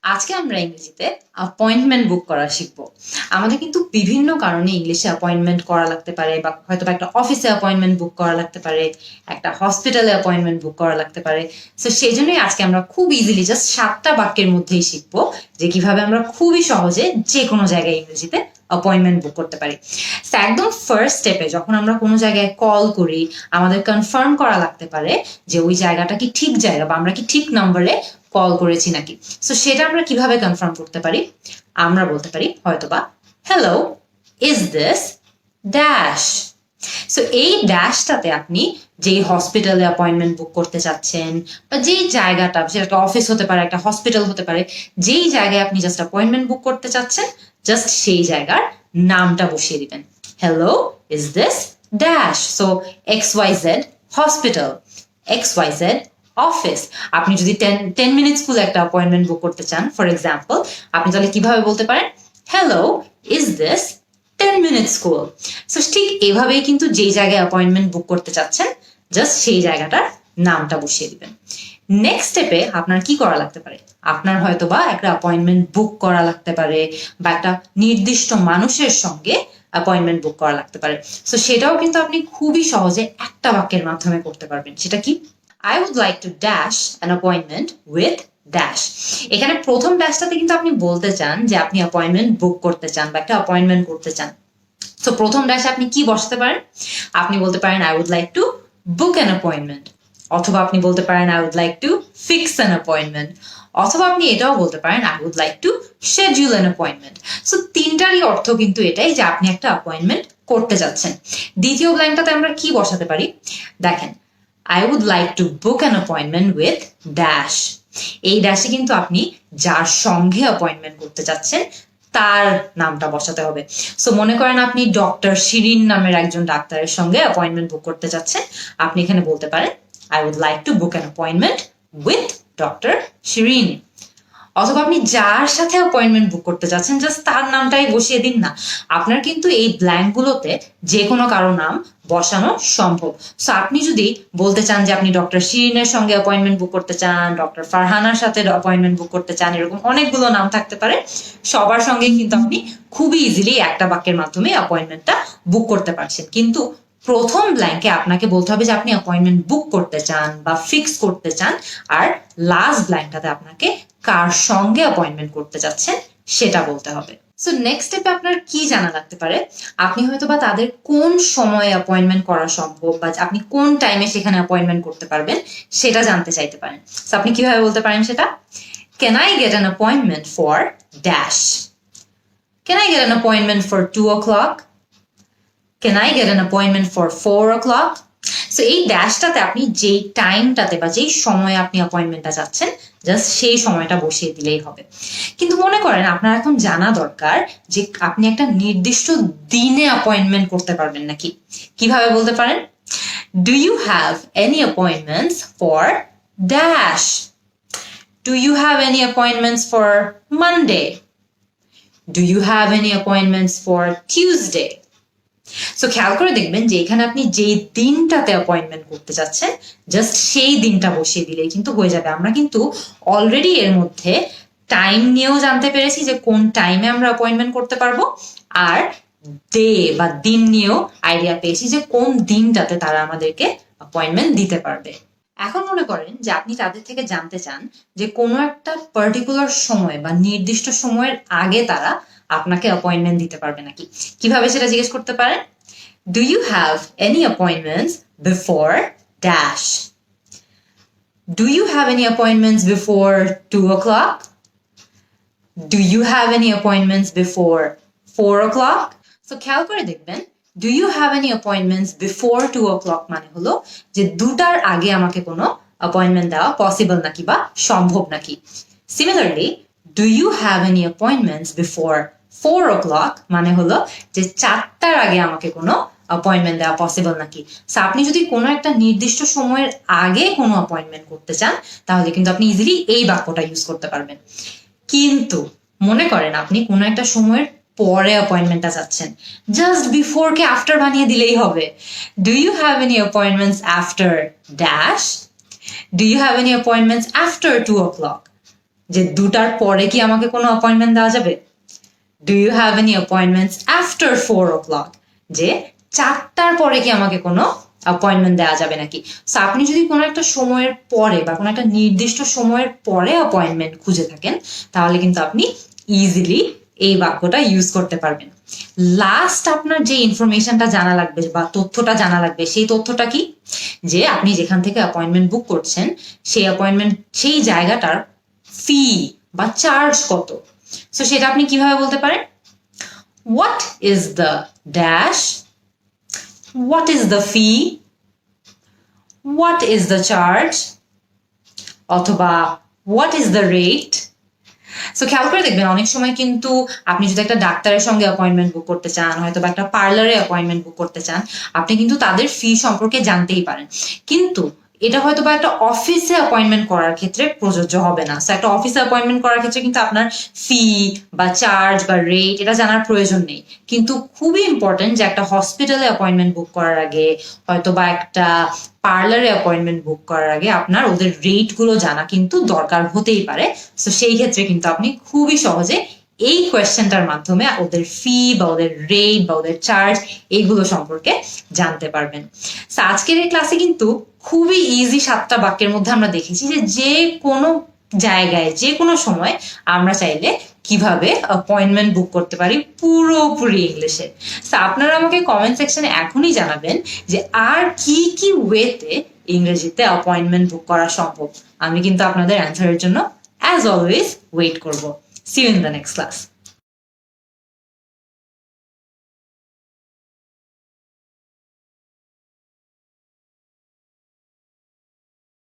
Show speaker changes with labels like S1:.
S1: আজকে আমরা ইংরেজিতে অ্যাপয়েন্টমেন্ট বুক করা শিখবো। আমাদের কিন্তু বিভিন্ন কারণে ইংলিশে অ্যাপয়েন্টমেন্ট করা লাগতে পারে, বা হয়তো একটা অফিসে অ্যাপয়েন্টমেন্ট বুক করা লাগতে পারে, একটা হসপিটালে অ্যাপয়েন্টমেন্ট বুক করা লাগতে পারে। তো সেই জন্যই আজকে আমরা খুব ইজিলি জাস্ট 7টা বাক্যের মধ্যেই শিখবো যে কিভাবে আমরা খুবই সহজে যে কোনো জায়গায় ইংরেজিতে অ্যাপয়েন্টমেন্ট বুক করতে পারি। তো একদম ফার্স্ট স্টেপে যখন আমরা কোনো জায়গায় কল করি, আমাদের কনফার্ম করা লাগতে পারে যে ওই জায়গাটা কি ঠিক জায়গা বা আমরা কি ঠিক নম্বরে কল করেছি নাকি। সো সেটা আমরা কিভাবে কনফার্ম করতে পারি? আমরা বলতে পারি হয়তোবা, hello, is this dash. So এই ড্যাশটাতে আপনি যেই হসপিটালে অ্যাপয়েন্টমেন্ট বুক করতে চাচ্ছেন, বা যেই জায়গাটা, সেটা একটা অফিস হতে পারে, একটা হসপিটাল হতে পারে, যেই জায়গায় আপনি জাস্ট অ্যাপয়েন্টমেন্ট বুক করতে চাচ্ছেন, জাস্ট সেই জায়গার নামটা বসিয়ে দিবেন। Hello, is this dash. So XYZ hospital, XYZ office. আপনি যদি 10 মিনিট স্কুলে একটা অ্যাপয়েন্টমেন্ট বুক করতে চান ফর এক্সাম্পল, আপনি তাহলে কিভাবে বলতে পারেন? Hello, is this 10 minute school. So ঠিক এভাবেই কিন্তু যেই জায়গায় অ্যাপয়েন্টমেন্ট বুক করতে চাচ্ছেন, জাস্ট সেই জায়গাটার নামটা বসিয়ে দিবেন। নেক্সট স্টেপে আপনার কি করা লাগতে পারে? আপনার হয়তো বা একটা অ্যাপয়েন্টমেন্ট বুক করা লাগতে পারে, বা একটা নির্দিষ্ট মানুষের সঙ্গে অ্যাপয়েন্টমেন্ট বুক করা লাগতে পারে। সো সেটাও কিন্তু আপনি খুবই সহজে একটা বাক্যের মাধ্যমে করতে পারবেন। সেটা কি? I would like to dash an appointment with dash. এখানে প্রথম ড্যাশটাতে কিন্তু আপনি বলতে চান যে আপনি অ্যাপয়েন্টমেন্ট বুক করতে চান বা একটা অ্যাপয়েন্টমেন্ট করতে চান। তো প্রথম ড্যাশে আপনি কি বসাতে পারেন? আপনি বলতে পারেন I would like to book an appointment, অথবা আপনি বলতে পারেন I would like to fix an appointment, অথবা আপনি এটাও বলতে পারেন I would like to schedule an appointment. So তিনটারই অর্থ কিন্তু এটাই যে আপনি একটা অ্যাপয়েন্টমেন্ট করতে যাচ্ছেন। দ্বিতীয় ব্ল্যাঙ্কটাতে আমরা কি বসাতে পারি? দেখেন, I would like to book an appointment with dash. এই ড্যাশে কিন্তু আপনি যার সঙ্গে অ্যাপয়েন্টমেন্ট করতে যাচ্ছেন তার নামটা বসাতে হবে। সো মনে করেন আপনি ডক্টর শিরিন নামের একজন ডাক্তারের সঙ্গে অ্যাপয়েন্টমেন্ট বুক করতে যাচ্ছেন, আপনি এখানে বলতে পারেন I would like to book an appointment with Dr. Shirin. অথবা আপনি যার সাথে অ্যাপয়েন্টমেন্ট বুক করতে যাচ্ছেন, জাস্ট তার নামটাই বসিয়ে দিন না। আপনার কিন্তু এই ব্ল্যাঙ্কগুলোতে যে কোনো কারো নাম বসানো সম্ভব। সো আপনি যদি বলতে চান যে আপনি ডক্টর শিরিনের সঙ্গে অ্যাপয়েন্টমেন্ট বুক করতে চান, ডক্টর ফারহানার সাথে অ্যাপয়েন্টমেন্ট বুক করতে চান, এরকম অনেকগুলো নাম থাকতে পারে। সবার সঙ্গে কিন্তু আপনি খুবই ইজিলি একটা বাক্যের মাধ্যমে অ্যাপয়েন্টমেন্টটা বুক করতে পারছেন। কিন্তু প্রথম ব্ল্যাঙ্কে আপনাকে বলতে হবে যে আপনি অ্যাপয়েন্টমেন্ট বুক করতে চান বা ফিক্স করতে চান, আর লাস্ট ব্ল্যাঙ্কটাতে আপনাকে কার সঙ্গে অ্যাপয়েন্টমেন্ট করতে যাচ্ছেন সেটা বলতে হবে। সো নেক্সট স্টেপে আপনার কি জানা লাগতে পারে? আপনি হয়তো বা তাদের কোন সময়ে অ্যাপয়েন্টমেন্ট করা সম্ভব, বা আপনি কোন টাইমে সেখানে অ্যাপয়েন্টমেন্ট করতে পারবেন সেটা জানতে চাইতে পারেন। সো আপনি কিভাবে বলতে পারেন সেটা? Can I get an appointment for dash? Can I get an appointment for 2 o'clock? Can I get an appointment for 4 o'clock? So এই ড্যাশটাতে আপনি যেই টাইমটাতে বা যেই সময়ে আপনি অ্যাপয়েন্টমেন্টটা চাচ্ছেন, জাস্ট সেই সময়টা বসিয়ে দিলেই হবে। কিন্তু মনে করেন আপনার এখন জানা দরকার যে আপনি একটা নির্দিষ্ট দিনে অ্যাপয়েন্টমেন্ট করতে পারবেন নাকি। কিভাবে বলতে পারেন? Do you have any appointments for dash? Do you have any appointments for Monday? Do you have any appointments for Tuesday? So খেয়াল করে দেখবেন যে এখানে আপনি যেই দিনটাতে অ্যাপয়েন্টমেন্ট করতে যাচ্ছেন, জাস্ট সেই দিনটা বসিয়ে দিলেই কিন্তু হয়ে যাবে। আমরা কিন্তু অলরেডি এর মধ্যে টাইম নিয়েও জানতে পেরেছি যে কোন টাইমে আমরা অ্যাপয়েন্টমেন্ট করতে পারবো, আর ডে বা দিন নিয়েও আইডিয়া পেয়েছি যে কোন দিনটাতে তারা আমাদেরকে অ্যাপয়েন্টমেন্ট দিতে পারবে। এখন মনে করেন যে আপনি তাদের থেকে জানতে চান যে কোনো একটা পার্টিকুলার সময় বা নির্দিষ্ট সময়ের আগে তারা আপনাকে অ্যাপয়েন্টমেন্ট দিতে পারবে নাকি। কিভাবে সেটা জিজ্ঞেস করতে পারেন? Do you have any appointments before dash? Do you have any appointments before 2 o'clock? Do you have any appointments before 4 o'clock? So খেয়াল করে দেখবেন, do you have any appointments before 2 o'clock মানে হলো যে 2টার আগে আমাকে কোনো অ্যাপয়েন্টমেন্ট দেওয়া পসিবল নাকি বা সম্ভব নাকি। Similarly, do you have any appointments before 4 o'clock মানে হলো যে 4টার আগে আমাকে কোনো অ্যাপয়েন্টমেন্ট দেওয়া পসিবল নাকি। সো আপনি যদি কোনো একটা নির্দিষ্ট সময়ের আগে কোনো অ্যাপয়েন্টমেন্ট করতে চান, তাহলে কিন্তু আপনি ইজিলি এই বাক্যটা ইউজ করতে পারবেন। কিন্তু মনে করেন আপনি কোনো একটা সময়ের পরে অ্যাপয়েন্টমেন্টটা চাচ্ছেন, জাস্ট বিফোর কে আফটার বানিয়ে দিলেই হবে। Do you have any appointments after dash? Do you have any appointments after 2 o'clock? যে 2টার পরে কি আমাকে কোনো অ্যাপয়েন্টমেন্ট দেওয়া যাবে? Do you have any appointments after 4 o'clock? যে 4টার পরে কি আমাকে কোনো অ্যাপয়েন্টমেন্ট দেওয়া যাবে নাকি? সো আপনি যদি কোনো একটা সময়ের পরে বা কোনো একটা নির্দিষ্ট সময়ের পরে অ্যাপয়েন্টমেন্ট খুঁজে থাকেন, তাহলে কিন্তু আপনি ইজিলি এই বাক্যটা ইউজ করতে পারবেন। লাস্ট আপনার যে ইনফরমেশনটা জানা লাগবে বা তথ্যটা জানা লাগবে, সেই তথ্যটা কি? যে আপনি যেখান থেকে অ্যাপয়েন্টমেন্ট বুক করছেন, সেই জায়গাটার ফি বা চার্জ কত। সো সেটা আপনি কিভাবে বলতে পারেন? What is the dash? What is the fee? What is the charge? অথবা what is the rate? So খেয়াল করে দেখবেন, অনেক সময় কিন্তু আপনি যদি একটা ডাক্তারের সঙ্গে অ্যাপয়েন্টমেন্ট বুক করতে চান, হয়তো বা একটা পার্লারে অ্যাপয়েন্টমেন্ট বুক করতে চান, আপনি কিন্তু তাদের ফি সম্পর্কে জানতেই পারেন। কিন্তু এটা হয়তো বা একটা অফিসে অ্যাপয়েন্টমেন্ট করার ক্ষেত্রে প্রযোজ্য হবে না। সো একটা অফিসে অ্যাপয়েন্টমেন্ট করার ক্ষেত্রে কিন্তু আপনার ফি বা চার্জ বা রেট এটা জানার প্রয়োজন নেই। কিন্তু খুবই ইম্পর্টেন্ট যে একটা হসপিটালে অ্যাপয়েন্টমেন্ট বুক করার আগে, হয়তো বা একটা পার্লারে অ্যাপয়েন্টমেন্ট বুক করার আগে আপনার ওদের রেট গুলো জানা কিন্তু দরকার হতেই পারে। সো সেই ক্ষেত্রে কিন্তু আপনি খুবই সহজে এই কোয়েশ্চেনটার মাধ্যমে ওদের ফি বা ওদের রেট বা ওদের চার্জ এইগুলো সম্পর্কে জানতে পারবেন। সো আজকের এই ক্লাসে কিন্তু খুবই ইজি 7টা বাক্যের মধ্যে আমরা দেখেছি যে কোনো জায়গায় যে কোনো সময় আমরা চাইলে কিভাবে অ্যাপয়েন্টমেন্ট বুক করতে পারি পুরোপুরি ইংলিশে। সো আপনারা আমাকে কমেন্ট সেকশনে এখনই জানাবেন যে আর কি কি ওয়েতে ইংরেজিতে অ্যাপয়েন্টমেন্ট বুক করা সম্ভব। আমি কিন্তু আপনাদের অ্যান্সারের জন্য অ্যাজ অলওয়েজ ওয়েট করব। See you in the next class.